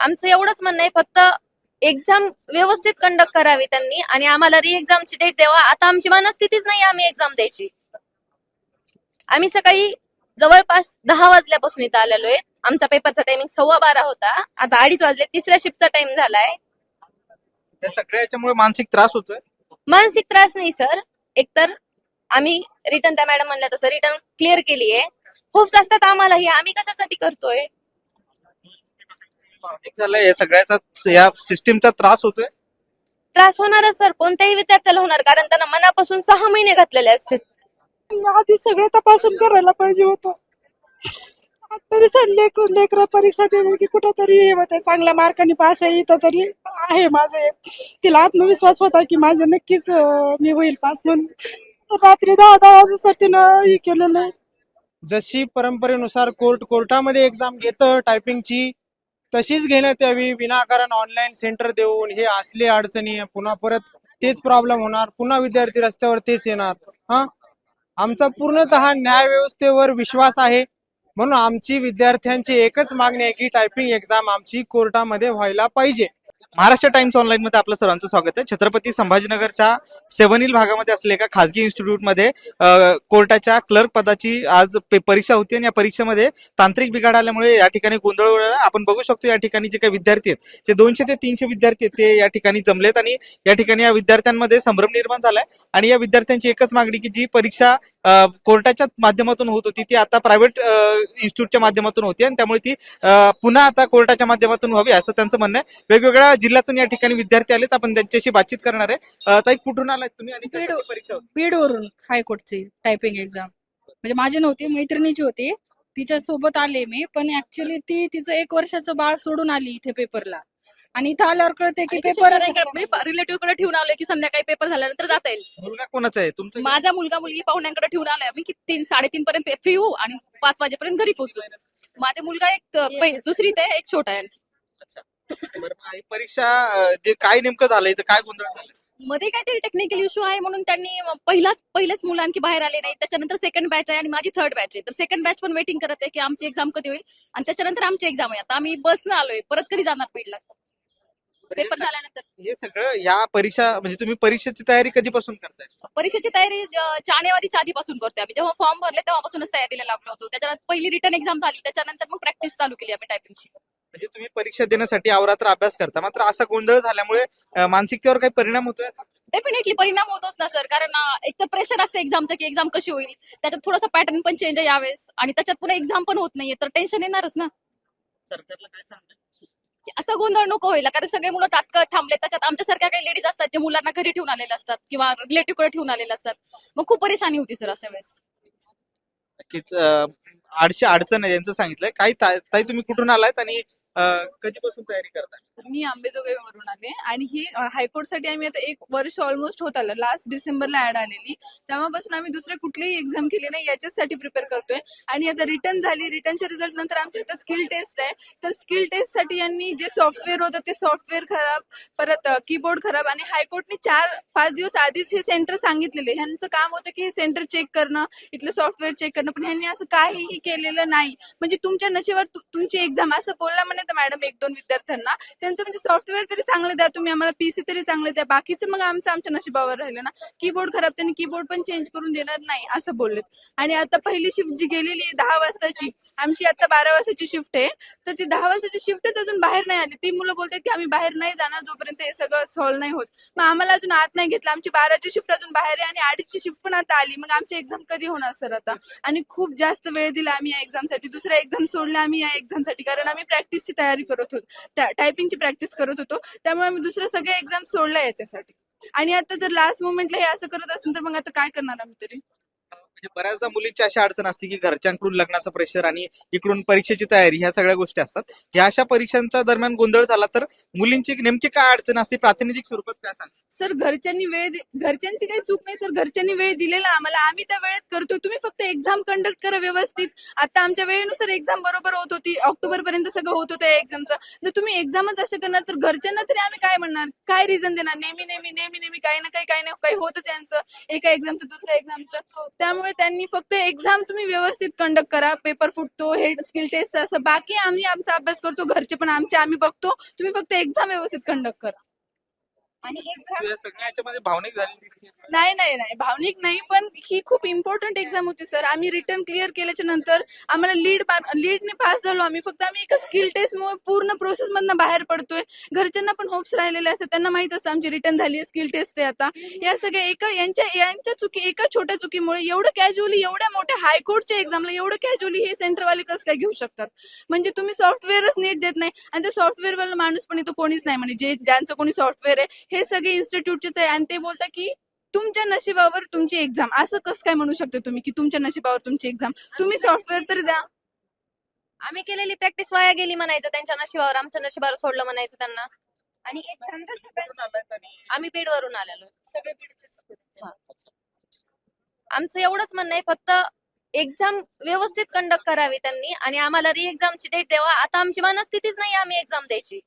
आमचं एवढंच म्हणणं आहे, फक्त एक्झाम व्यवस्थित कंडक्ट करावी त्यांनी आणि आम्हाला री एक्झामची डेट द्यावा. आता आमची मनस्थितीच नाही आम्ही एक्झाम द्यायची. आम्ही सकाळी जवळपास 10 वाजल्यापासून इथं आलेलो आहे. आमचा पेपरचा टायमिंग 12:15 होता. आता 2:30 वाजले, तिसऱ्या शिफ्टचा टाइम झालाय. त्या सगळ्या याच्यामुळे मानसिक त्रास होतोय. मानसिक त्रास नाही सर, एकतर आम्ही रिटर्न त्या मॅडम म्हणल्या तसं रिटर्न क्लिअर केली आहे. होप्स असतात आम्हालाही, आम्ही कशासाठी करतोय. झालंय या सगळ्याचा, या सिस्टीमचा त्रास होतोय. त्रास होणारच सर, कोणत्याही विद्यार्थ्याला होणार, कारण त्यांना मनापासून 6 महिने घातलेले असतात. आधी सगळं तपासून करायला पाहिजे होतं. तरी सर लेकरं परीक्षा देते की कुठंतरी हे होतं, चांगल्या मार्काने पास आहे इथं तरी आहे माझं एक. तिला आत्मविश्वास होता की माझं नक्कीच मी होईल पास म्हणून. रात्री 10 वाजता तिनं हे केलेलं आहे. जशी परंपरेनुसार कोर्टामध्ये एक्झाम घेतं टायपिंगची, तशीच घेण्यात यावी. विनाकारण ऑनलाईन सेंटर देऊन हे असले अडचणी, पुन्हा परत तेच प्रॉब्लेम होणार, पुन्हा विद्यार्थी रस्त्यावर तेच येणार. हा, आमचा पूर्णतः न्याय व्यवस्थेवर विश्वास आहे, म्हणून आमची विद्यार्थ्यांची एकच मागणी आहे की टायपिंग एक्झाम आमची कोर्टामध्ये व्हायला पाहिजे. महाराष्ट्र टाइम्स ऑनलाईन मध्ये आपलं सर्वांचं स्वागत आहे. छत्रपती संभाजीनगरच्या सेव्हन भागामध्ये असलेल्या एका खासगी इन्स्टिट्यूटमध्ये कोर्टाच्या क्लर्क पदाची आज परीक्षा होती आणि या परीक्षेमध्ये तांत्रिक बिघाड आल्यामुळे या ठिकाणी गोंधळ उडाला. आपण बघू शकतो या ठिकाणी जे काही विद्यार्थी आहेत, जे 200 ते 300 विद्यार्थी आहेत, ते या ठिकाणी जमलेत आणि या ठिकाणी या विद्यार्थ्यांमध्ये संभ्रम निर्माण झालाय. आणि या विद्यार्थ्यांची एकच मागणी की जी परीक्षा कोर्टाच्या माध्यमातून होत होती ती आता प्रायव्हेट इन्स्टिट्यूटच्या माध्यमातून होती आणि त्यामुळे ती पुन्हा आता कोर्टाच्या माध्यमातून व्हावी असं त्यांचं म्हणणं आहे. वेगवेगळ्या जिल्ह्यातून या ठिकाणी विद्यार्थी आलेत, आपण त्यांच्याशी बातचीत करणार आहे. ताई, कुठून आलात तुम्ही आणि कशाची परीक्षा होती? बीडवरून हायकोर्टची टायपिंग एक्झाम. म्हणजे माझी नव्हती, मैत्रिणीची होती. तिच्या सोबत आले मी, पण ऍक्च्युली ती तिचं 1 वर्षाचं बाळ सोडून आली इथे पेपरला आणि इथं आल्यावर कळते की पेपर रिलेटिव्ह कडे ठेवून आलोय की संध्याकाळी पेपर झाल्यानंतर जाता येईल. मुलगा कोणाचा आहे तुमचा? माझा मुलगी पाहुण्यांकडे ठेवून आलाय. मी 3-3:30 पर्यंत फ्री होऊ आणि 5 वाजेपर्यंत घरी पोहोचू. माझा मुलगा एक दुसरी ते एक छोटा आहे. बरं, ही परीक्षा जे काय नेमकं झालंय तर काय गोंधळ झालाय? मध्ये काहीतरी टेक्निकल इश्यू आहे म्हणून त्यांनी पहिलेच मुलं आणखी बाहेर आले नाही. त्याच्यानंतर सेकंड बॅच आहे आणि माझी थर्ड बॅच आहे. तर सेकंड बॅच पण वेटिंग करत आहे की आमची एक्झाम कधी होईल आणि त्याच्यानंतर आमची एक्झाम आहे. आता आम्ही बसनं आलोय, परत कधी जाणार बीडला पेपर झाल्यानंतर. हे सगळं या परीक्षा म्हणजे तुम्ही परीक्षेची तयारी कधीपासून करताय? परीक्षेची तयारी जानेवारीच्या आधीपासून करतोय आम्ही. जेव्हा फॉर्म भरले तेव्हापासूनच तयारीला लागलो होतो. त्याच्यानंतर पहिली रिटर्न एक्झाम झाली, त्याच्यानंतर मग प्रॅक्टिस चालू केली आम्ही टायपिंगची. म्हणजे तुम्ही परीक्षा देण्यासाठी अवरात्र अभ्यास करता, मात्र असा गोंधळ झाल्यामुळे मानसिकतेवर काही परिणाम होतोय? डेफिनेटली परिणाम होतोच ना सर, कारण एक तर प्रेशर असतं एक्झामचं की एक्झाम कशी होईल, त्याच्यात थोडासा पॅटर्न पण चेंज आहे यावेळेस आणि त्याच्यात पुन्हा एक्झाम पण होत नाहीये, तर टेन्शन येणारच ना. सरकारला काय सांगताय? असं गोंधळ नको व्हायला, कारण सगळे मुलं तात्काळ थांबले. त्याच्यात आमच्यासारख्या काही लेडीज असतात जे मुलांना घरी ठेवून आलेले असतात किंवा रिलेटिव्ह कडे ठेवून आलेले असतात. मग खूप परेशानी होती सर अशा वेळेस. नक्कीच अडचण आहे यांचं सांगितलंय. काही ताई, तुम्ही कुठून आलात आणि कधीपासून तयारी करताय? मी अंबेजोगाईवरून आले आणि ही हायकोर्टसाठी आम्ही आता 1 वर्ष ऑलमोस्ट होत आलं. लास्ट डिसेंबरला ऍड आलेली, तेव्हापासून आम्ही दुसरे कुठलीही एक्झाम केली नाही, याच्यासाठी प्रिपेअर करतोय. आणि आता रिटर्न झाली, रिटर्नच्या रिझल्ट नंतर आमच्या इथं स्किल टेस्ट आहे. तर स्किल टेस्टसाठी यांनी जे सॉफ्टवेअर होतं ते सॉफ्टवेअर खराब, परत कीबोर्ड खराब आणि हायकोर्टने 4-5 दिवस आधीच हे सेंटर सांगितलेले. ह्यांचं काम होतं की हे सेंटर चेक करणं, इथलं सॉफ्टवेअर चेक करणं, पण ह्यांनी असं काहीही केलेलं नाही. म्हणजे तुमच्या नशिबावर तुमची एक्झाम असं बोलला म्हणे मॅडम 1-2 विद्यार्थ्यांना. त्यांचं म्हणजे सॉफ्टवेअर तरी चांगलं द्या तुम्ही, आम्हाला पीसी तरी चांगलं द्या, बाकीचं मग आमच्या नशिबावर राहिलं ना. कीबोर्ड खराब, त्यांनी कीबोर्ड पण चेंज करून देणार नाही असं बोललेत. आणि आता पहिली शिफ्ट जी गेलेली आहे 10 वाजताची, आमची आता 12 वाजताची शिफ्ट आहे, तर ती 10 वाजताची शिफ्टच अजून बाहेर नाही आली. ती मुलं बोलतात की आम्ही बाहेर नाही जाणार जोपर्यंत हे सगळं सॉल्व्ह नाही होत. मग आम्हाला अजून आत नाही घेतलं. आमची 12ची शिफ्ट अजून बाहेर आहे आणि 2:30ची शिफ्ट पण आता आली. मग आमची एक्झाम कधी होणार सर आता? आणि खूप जास्त वेळ दिला आम्ही या एक्झामसाठी. दुसऱ्या एक्झाम सोडल्या आम्ही या एक्झामसाठी, कारण आम्ही प्रॅक्टिसची तयारी करत होतो, टायपिंगची प्रॅक्टिस करत होतो. त्यामुळे आम्ही दुसऱ्या सगळ्या एक्झाम सोडल्या याच्यासाठी. आणि आता जर लास्ट मोमेंटला हे असं करत असेल तर मग आता काय करणार आम्ही तरी? म्हणजे बऱ्याचदा मुलींची अशी अडचण असते की घरच्यांकडून लग्नाचं प्रेशर आणि इकडून परीक्षेची तयारी, ह्या सगळ्या गोष्टी असतात. ह्या अशा परीक्षांच्या दरम्यान गोंधळ झाला तर मुलींची नेमकी काय अडचण असते, प्रातिनिधिक स्वरूपात काय सांगा? सर घरच्यांची काही चूक नाही सर, घरच्यांनी वेळ दिलेला आम्हाला, आम्ही त्या वेळेत करतोय. तुम्ही फक्त एक्झाम कंडक्ट करा व्यवस्थित. आता आमच्या वेळेनुसार एक्झाम बरोबर होत होती, ऑक्टोबर पर्यंत सगळं होत होतं एक्झामचं. जर तुम्ही एक्झामच असं करणार तर घरच्यांना तरी आम्ही काय म्हणणार, काय रिझन देणार? नेहमी काही ना काही होतच यांचं, एका एक्झामचं दुसऱ्या एक्झामचं. त्यामुळे त्यामुळे त्यांनी फक्त एक्झाम तुम्ही व्यवस्थित कंडक्ट करा, पेपर फुटतो, हे स्किल टेस्ट असं, बाकी आम्ही आमचा अभ्यास करतो, घरचे पण आमचे आम्ही बघतो, तुम्ही फक्त एक्झाम व्यवस्थित कंडक्ट करा. आणि या सगळ्या याच्यामध्ये भावनिक झालेली दिसते. नाही नाही नाही, भावनिक नाही, पण ही खूप इम्पॉर्टंट एक्झाम होती सर. आम्ही रिटर्न क्लिअर केल्याच्या नंतर आम्हाला लीडने पास झालो आम्ही. फक्त आम्ही एका स्किल टेस्टमुळे पूर्ण प्रोसेस मधनं बाहेर पडतोय. घरच्यांना पण होप्स राहिलेले असतात, त्यांना माहित असतं आमची रिटर्न झाली आहे, स्किल टेस्ट आहे आता. या सगळ्या यांच्या चुकी, एका छोट्या चुकीमुळे एवढं कॅज्युअली, एवढ्या मोठ्या हायकोर्टच्या एक्झामला एवढं कॅज्युअली हे सेंटरवाले कसं काय घेऊ शकतात? म्हणजे तुम्ही सॉफ्टवेअरच नीट देत नाही, आणि त्या सॉफ्टवेअरवाला माणूस पण इथं कोणीच नाही, म्हणजे ज्यांचं कोणी सॉफ्टवेअर आहे हे सगळे इन्स्टिट्यूटचेच आहे, आणि ते बोलतात की तुमच्या नशिबावर तुमची एक्झाम. असं कसं काय म्हणू शकते तुम्ही की तुमच्या नशिबावर तुमची एक्झाम? तुम्ही सॉफ्टवेअर तर द्या. आम्ही केलेली प्रॅक्टिस वाया गेली म्हणायचं, त्यांच्या नशिबावर आमच्या नशिबावर सोडलं म्हणायचं त्यांना. आणि एक्झाम कुठून आलायत आणि आम्ही बीडवरून आलेलो, सगळे बीडचेच. आमचं एवढंच म्हणणं आहे, फक्त एक्झाम व्यवस्थित कंडक्ट करावी त्यांनी, आणि आम्हाला री एक्झामची डेट द्यावा. आता आमची मनस्थितीच नाही आम्ही एक्झाम द्यायची.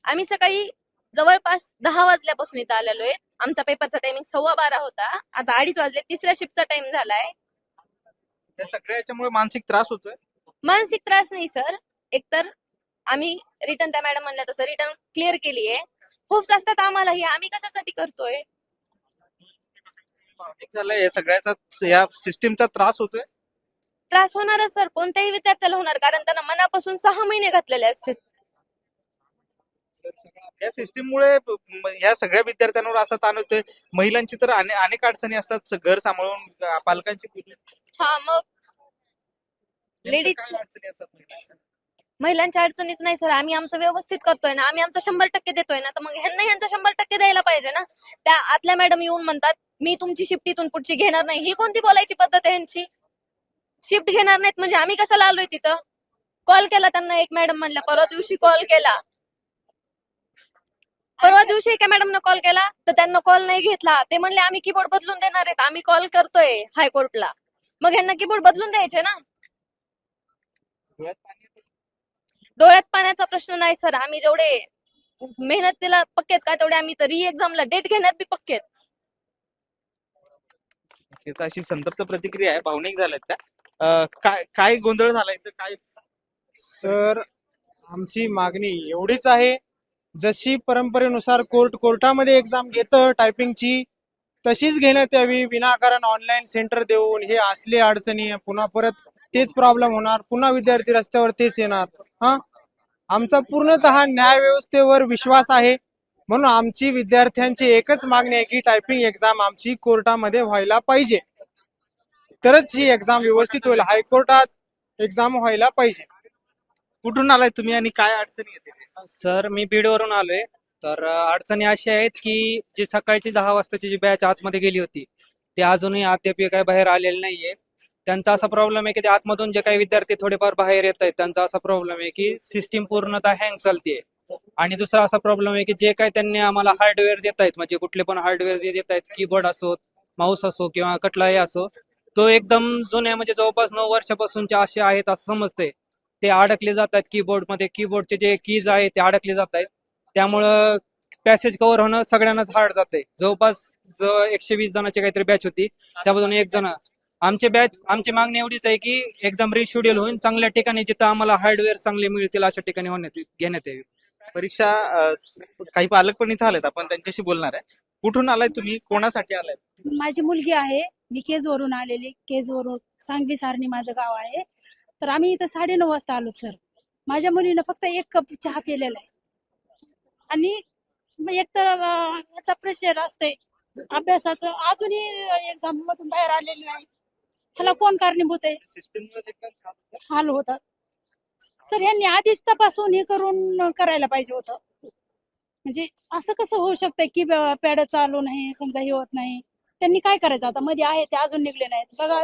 आम्ही सकाळी जवळपास 10 वाजल्यापासून इथं आलेलो आहे. आमचा पेपरचा टायमिंग 12:15 होता, आता 2:30 वाजले, तिसऱ्या शिफ्टचा टाइम झालाय. या सगळ्या याच्यामुळे मानसिक त्रास होतोय. मानसिक त्रास नाही सर, एकतर आम्ही रिटर्न, त्या मॅडम म्हणल्या तसं रिटर्न क्लिअर केली आहे. होप्स असतात आम्हाला, हे आम्ही कशासाठी करतोय? भावनिक झालंय, या सगळ्याचा, या सिस्टीमचा त्रास होतोय. त्रास होणारच सर, कोणत्याही विद्यार्थ्याला होणार, कारण त्यांना मनापासून 6 महिने घातलेले असतात. या सिस्टीममुळे या सगळ्या विद्यार्थ्यांवर असा ताण होतोय. महिलांची तर अनेक अडचणी असतात, घर सांभाळून पालकांची. हा, मग लेडीज, काय अडचणी असतात महिलांच्या? महिलांच्या अडचणीच नाही सर, आम्ही आमचं व्यवस्थित करतोय ना, आम्ही आमचं 100% देतोय ना, तर मग ह्यांना ह्यांचं 100% द्यायला पाहिजे ना. त्या आतल्या मॅडम येऊन म्हणतात मी तुमची शिफ्ट इथून पुढची घेणार नाही. ही कोणती बोलायची पद्धत आहे यांची? शिफ्ट घेणार नाहीत म्हणजे आम्ही कशाला आलोय तिथं? कॉल केला त्यांना, एक मॅडम म्हणल्या, परवा दिवशी कॉल केला, परवा दिवशी एका मॅडमनं कॉल केला तर त्यांना कॉल नाही घेतला. ते म्हणले आम्ही कीबोर्ड बदलून देणार आहेत, आम्ही कॉल करतोय हायकोर्टला. मग ह्यांना कीबोर्ड बदलून द्यायचे ना. डोळ्यात पाण्याचा प्रश्न नाही सर, आम्ही जेवढे मेहनतीला पक्केत का तेवढे आम्ही तर री एक्झामला डेट घेण्यात बी पक्केत. तर अशी संतप्त प्रतिक्रिया आहे. भावनिक झाल्यात का? काय काय गोंधळ झालाय तर काय? सर, आमची मागणी एवढीच आहे, जशी परंपरेनुसार कोर्टामध्ये एक्झाम घेतं टायपिंगची, तशीच घेण्यात यावी. विनाकारण ऑनलाईन सेंटर देऊन हे असले अडचणी, पुन्हा परत तेच प्रॉब्लेम होणार, पुन्हा विद्यार्थी रस्त्यावर तेच येणार. हा, आमचा पूर्णतः न्याय व्यवस्थेवर विश्वास आहे, म्हणून आमची विद्यार्थ्यांची एकच मागणी आहे की टायपिंग एक्झाम आमची कोर्टामध्ये व्हायला पाहिजे, तरच ही एक्झाम व्यवस्थित होईल. हायकोर्टात एक्झाम व्हायला पाहिजे. कुठून आलाय तुम्ही आणि काय अडचणी येते? सर, मी बीडवरून आलोय. तर अडचणी अशा आहेत की जी सकाळची 10 वाजताची जी बॅच आतमध्ये गेली होती ते अजूनही अद्याप काही बाहेर आलेले नाहीये. त्यांचा असा प्रॉब्लेम आहे की ते आतमधून जे काही विद्यार्थी थोडेफार बाहेर येत आहेत त्यांचा असा प्रॉब्लेम आहे की सिस्टीम पूर्णतः हँग चालते. आणि दुसरा असा प्रॉब्लेम आहे की जे काही त्यांनी आम्हाला हार्डवेअर देत आहेत, म्हणजे कुठले पण हार्डवेअर जे देत आहेत, कीबोर्ड असो, माऊस असो किंवा कुठलाही असो, तो एकदम जुन्या, म्हणजे जवळपास 9 वर्षापासूनचे असे आहेत असं समजतंय. ते अडकले जातात कीबोर्डमध्ये, कीबोर्डचे जे कीज आहेत ते अडकले जात आहेत. त्यामुळं पॅसेज कव्हर होणं सगळ्यांनाच हार्ड जाते. जवळपास 120 जणांची काहीतरी बॅच होती, त्यामधून 1 जण. आमची मागणी एवढीच आहे की एक्झाम रिशेड्यूल होऊन चांगल्या ठिकाणी, जिथं आम्हाला हार्डवेअर चांगले मिळतील अशा ठिकाणी घेण्यात यावी. परीक्षा काही पालक पण इथं आलेत, आपण त्यांच्याशी बोलणार आहे. कुठून आलाय तुम्ही, कोणासाठी आलाय? माझी मुलगी आहे, मी केजवरून आलेली, केजवरून सांगवी सारणी माझं गाव आहे. तर आम्ही इथं 9:30 वाजता आलो सर. माझ्या मुलीनं फक्त 1 कप चहा पिलेला आहे, आणि एक तर याचा प्रेशर असते अभ्यासाचं, अजूनही एक्झाम मधून बाहेर आलेली नाही. ह्याला कोण कारणीभूत आहे? हाल होतात सर. यांनी आधीच तपासून हे करून करायला पाहिजे होतं. म्हणजे असं कसं होऊ शकतंय की पॅड चालू नाही, समजा हे होत नाही. त्यांनी काय करायचं आता? मध्ये आहे ते अजून निघले नाहीत बघा.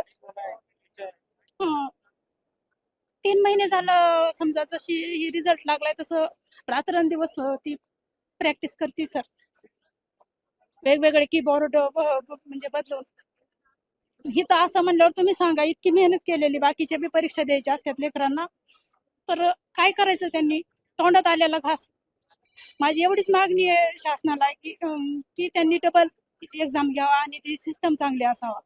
3 महिने झालं समजा, जशी ही रिझल्ट लागलाय तसं रात्रंदिवस ती प्रॅक्टिस करते सर. वेगवेगळे कीबोर्ड म्हणजे बदलून. ही तर असं म्हणल्यावर तुम्ही सांगा, इतकी मेहनत केलेली, बाकीच्या बी परीक्षा द्यायच्या असतात लेकरांना, तर काय करायचं त्यांनी? तोंडात आलेला घास. माझी एवढीच मागणी आहे शासनाला की त्यांनी डबल एक्झाम घ्यावा आणि ती सिस्टम चांगली असावा.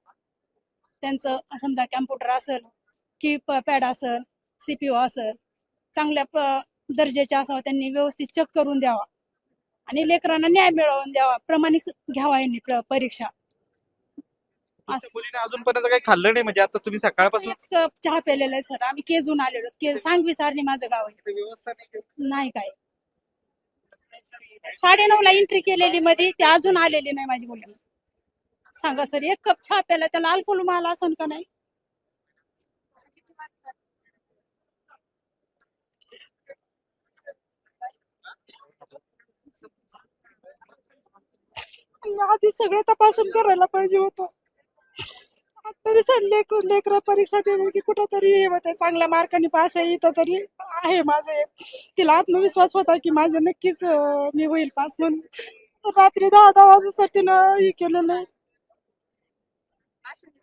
त्यांचं समजा कॅम्प्युटर असेल की पॅड असेल CPU असेल चांगल्या दर्जाचे असावं, त्यांनी व्यवस्थित चेक करून द्यावा आणि लेकरांना न्याय मिळवून द्यावा, प्रमाणित घ्यावा यांनी परीक्षा. तुमच्या मुलीने अजूनपर्यंत काही खाल्लं नाही म्हणजे आता तुम्ही सकाळपासून एक कप चहा पेलेला आहे सर, आम्ही केजून आलेलो, सांगवी सारणी माझं गाव आहे. इथे व्यवस्था नाही केली. नाही काय 9:30ला एंट्री केलेली मध्ये ते अजून आलेली नाही माझी मुलगी. सांगा सर, एक कप चहा प्याला त्याला अल्कोहोल माल असन का नाही? आधी सगळं तपासून करायला पाहिजे होतं. आता सर लेकरा परीक्षा देते की कुठंतरी हे होतं, चांगल्या मार्काने पास आहे इथं तरी आहे माझं एक. तिला आत्मविश्वास होता की माझं नक्कीच मी होईल पास म्हणून. रात्री 10 वाजता तिनं हे केलेलं आहे.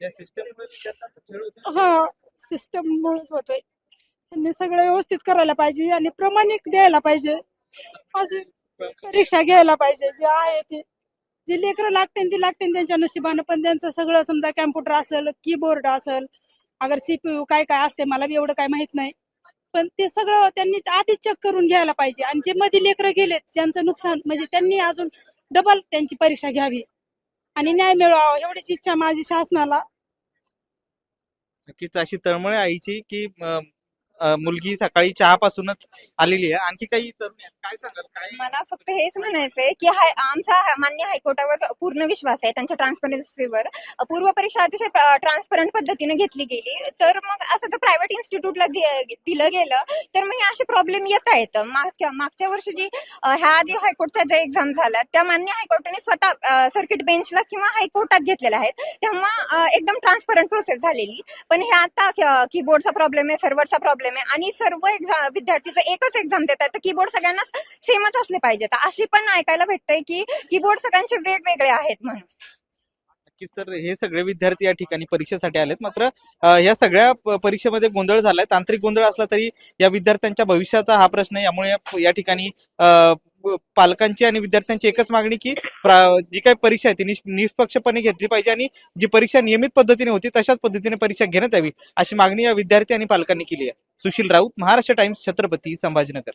या सिस्टममुळे विद्यार्थ्यांचा छळ होतो. हा, सिस्टम मुळेच होतोय. त्यांनी सगळं व्यवस्थित करायला पाहिजे आणि प्रमाणित द्यायला पाहिजे. अजून परीक्षा घ्यायला पाहिजे जे आहे ते, जे लेकरं लागते ते लागते त्यांच्या नशिबानं, पण त्यांचं सगळं समजा कॅम्प्युटर असेल कीबोर्ड असेल, अगर CPU काय काय असते मला बी एवढं काय माहित नाही, पण ते सगळं त्यांनी आधीच चेक करून घ्यायला पाहिजे. आणि जे मध्ये लेकरं गेलेत ज्यांचं नुकसान, म्हणजे त्यांनी अजून डबल त्यांची परीक्षा घ्यावी आणि न्याय मिळवावा एवढीच इच्छा माझी शासनाला. नक्कीच अशी तळमळ आहे आईची की मुलगी सकाळी चहापासूनच आलेली आहे. आणखी काही तरुणी आहेत, काय सांगाल? काय मला फक्त हेच म्हणायचंय की आमचा मान्य हायकोर्टावर पूर्ण विश्वास आहे, त्यांच्या ट्रान्सपरन्सीवर. पूर्व परीक्षा अतिशय ट्रान्सपरंट पद्धतीने घेतली गेली, तर मग असं तर प्रायव्हेट इन्स्टिट्यूटला दिलं गेलं तर मग हे असे प्रॉब्लेम येत आहेत. मागच्या वर्षी जी ह्या आधी हायकोर्टच्या ज्या एक्झाम झाल्या त्या मान्य हायकोर्टाने स्वतः सर्किट बेंचला किंवा हायकोर्टात घेतलेल्या आहेत, तेव्हा एकदम ट्रान्सपरंट प्रोसेस झालेली. पण हे आता कीबोर्डचा प्रॉब्लेम आहे, सर्व्हरचा प्रॉब्लेम आहे आणि सर्व विद्यार्थीचं एकच एक्झाम देतात, तर कीबोर्ड सगळ्यांना सेमच असले पाहिजेत. अशी पण ऐकायला भेटतंय की कीबोर्ड सगळ्यांचे वेगवेगळे आहेत म्हणून. नक्कीच तर हे सगळे विद्यार्थी या ठिकाणी परीक्षेसाठी आलेत. मात्र या सगळ्या परीक्षेमध्ये गोंधळ झालाय. तांत्रिक गोंधळ असला तरी या विद्यार्थ्यांच्या भविष्याचा हा प्रश्न आहे. यामुळे या ठिकाणी पालकांची आणि विद्यार्थ्यांची एकच मागणी की जी काही परीक्षा आहे ती निष्पक्षपणे घेतली पाहिजे आणि जी परीक्षा नियमित पद्धतीने होती तशाच पद्धतीने परीक्षा घेण्यात यावी अशी मागणी या विद्यार्थी आणि पालकांनी केली आहे. सुशील राऊत, महाराष्ट्र टाइम्स, छत्रपती संभाजीनगर.